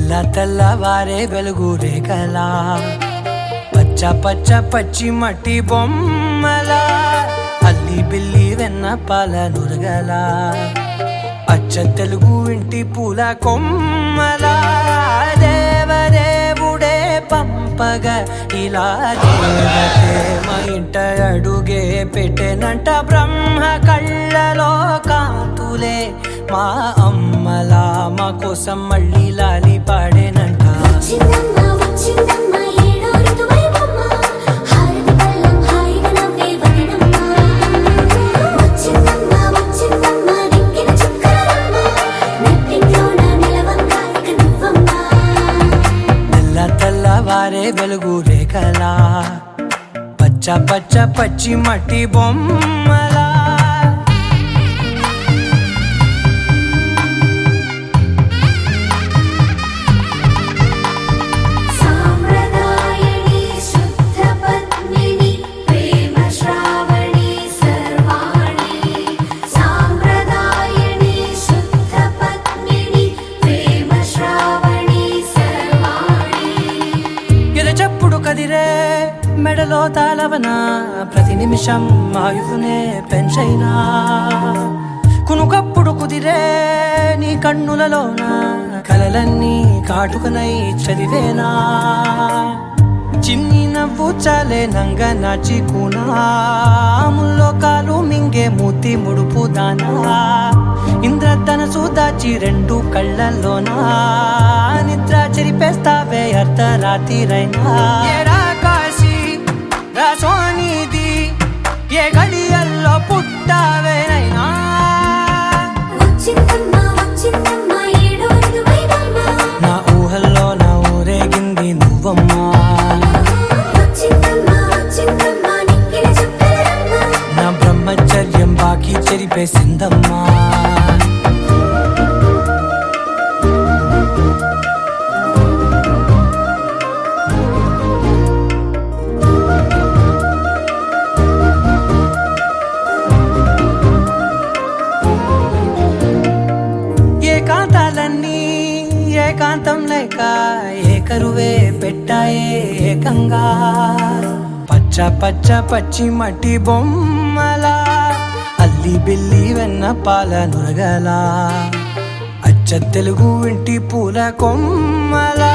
తెల్ల తెల్లవారే వెలుగు రేఖలా పచ్చ పచ్చ పచ్చి మట్టి బొమ్మలా అల్లి బిల్లి వెన్న పాల నురగలా అచ్చ తెలుగు ఇంటి పూల కొమ్మలా దేవదేవుడే పంపగా ఇలా దేవతే మా ఇంట అడుగే పెట్టెనంట బ్రహ్మ కళ్ళలో కాంతులే మా అమ్మలా మా కోసం మళ్ళీ లాలి పాడేనంట. తెల్లవారే వెలుగు రేఖలా పచ్చ పచ్చ పచ్చి మట్టి బొమ్మలా చెప్పుడు కదిరే మెడలో తాళవన ప్రతి నిమిషం ఆయువునే పెంచైనా కునుకప్పుడు కుదిరే నీ కన్నులలోన కలలన్నీ కాటుకనై చదివేనా చిన్ని నవ్వు చాలే నంగ నాచి కూనాముల్లో కాలు మింగే మూతి ముడుపు దానా ఇంద్రధనసు దాచి రెండు కళ్ళల్లోనా నిద్ర చెరిపేస్తావే అర్ధరాత్రిరైనా ఏడా కాశీ రాసోనిది ఏ గడియల్లో పుట్టావేనైనా నా ఊహల్లో నా ఊరేగింది నువ్వమ్మా నా బ్రహ్మచర్యం బాకీ చెరిపేసిందమ్మా. ఏకాంతాలన్నీ ఏకాంతం లేక ఏకరువే పెట్టాయే ఏకంగా పచ్చ పచ్చ పచ్చి మట్టి బొమ్మలా అల్లి బిల్లి వెన్న పాల నురగలా అచ్చ తెలుగు ఇంటి పూల కొమ్మలా